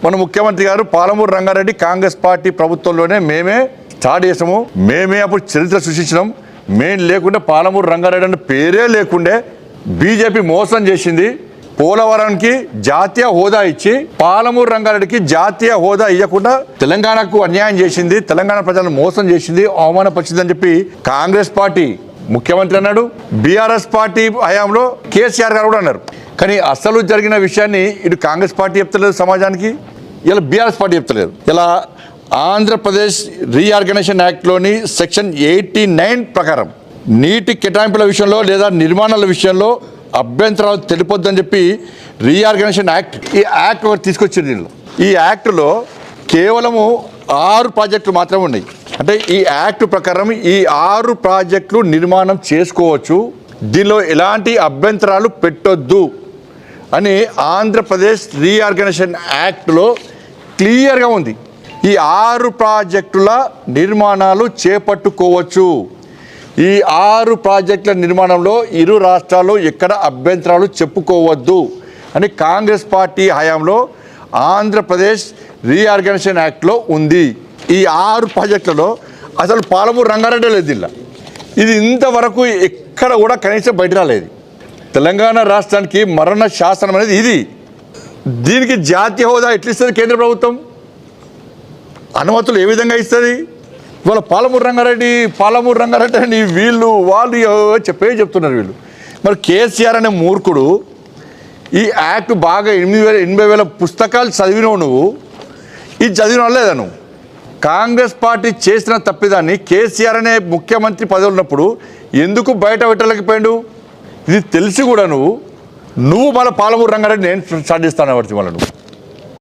మన ముఖ్యమంత్రి గారు పాలమూరు రంగారెడ్డి కాంగ్రెస్ పార్టీ ప్రభుత్వంలోనే మేమే స్టార్ట్ చేసాము, మేమే అప్పుడు చరిత్ర సృష్టించినాం. మేము లేకుంటే పాలమూరు రంగారెడ్డి అనే పేరే లేకుండే. బీజేపీ మోసం చేసింది. పోలవరానికి జాతీయ హోదా ఇచ్చి పాలమూరు రంగారెడ్డికి జాతీయ హోదా ఇవ్వకుండా తెలంగాణకు అన్యాయం చేసింది, తెలంగాణ ప్రజలను మోసం చేసింది, అవమానపరిచింది అని చెప్పి కాంగ్రెస్ పార్టీ ముఖ్యమంత్రి అన్నాడు. బీఆర్ఎస్ పార్టీ హయాంలో కేసీఆర్ గారు కూడా అన్నారు. కానీ అసలు జరిగిన విషయాన్ని ఇటు కాంగ్రెస్ పార్టీ చెప్తలేదు సమాజానికి, ఇలా బీఆర్ఎస్ పార్టీ చెప్తలేదు. ఇలా ఆంధ్రప్రదేశ్ రీఆర్గనైజేషన్ యాక్ట్లోని సెక్షన్ 89 ప్రకారం నీటి కేటాయింపుల విషయంలో లేదా నిర్మాణాల విషయంలో అభ్యంతరాలు తెలిపొద్దని చెప్పి రీఆర్గనైజేషన్ యాక్ట్, ఈ యాక్ట్ ఒకటి తీసుకొచ్చింది. ఈ యాక్ట్లో కేవలము 6 ప్రాజెక్టులు మాత్రమే ఉన్నాయి. అంటే ఈ యాక్ట్ ప్రకారం ఈ 6 ప్రాజెక్టులు నిర్మాణం చేసుకోవచ్చు, దీనిలో ఎలాంటి అభ్యంతరాలు పెట్టొద్దు అని ఆంధ్రప్రదేశ్ రీఆర్గనైజేషన్ యాక్ట్లో క్లియర్గా ఉంది. ఈ 6 ప్రాజెక్టుల నిర్మాణాలు చేపట్టుకోవచ్చు. ఈ 6 ప్రాజెక్టుల నిర్మాణంలో ఇరు రాష్ట్రాల్లో ఎక్కడ అభ్యంతరాలు చెప్పుకోవద్దు అని కాంగ్రెస్ పార్టీ హయాంలో ఆంధ్రప్రదేశ్ రీఆర్గనైజేషన్ యాక్ట్లో ఉంది. ఈ 6 ప్రాజెక్టులలో అసలు పాలమూరు రంగారెడ్డి లేదు. ఇది ఇంతవరకు ఎక్కడ కూడా కనీసం బయట రాలేదు. తెలంగాణ రాష్ట్రానికి మరణ శాసనం అనేది ఇది. దీనికి జాతీయ హోదా ఎట్లా ఇస్తుంది కేంద్ర ప్రభుత్వం? అనుమతులు ఏ విధంగా ఇస్తుంది? ఇవాళ పాలమూరు రంగారెడ్డి అని వీళ్ళు వాళ్ళు చెప్తున్నారు వీళ్ళు. మరి కేసీఆర్ అనే మూర్ఖుడు ఈ యాక్ట్ బాగా 80,000 పుస్తకాలు చదివినవు నువ్వు, ఇది చదివిన లేదా నువ్వు? కాంగ్రెస్ పార్టీ చేసిన తప్పిదాన్ని కేసీఆర్ అనే ముఖ్యమంత్రి పదవి ఉన్నప్పుడు ఎందుకు బయట పెట్టలేకపోయాడు? ఇది తెలిసి కూడా నువ్వు మళ్ళీ పాలమూరు రంగారెడ్డి నేను స్టార్ట్ చేస్తాను పడుతుంది మళ్ళీ నువ్వు.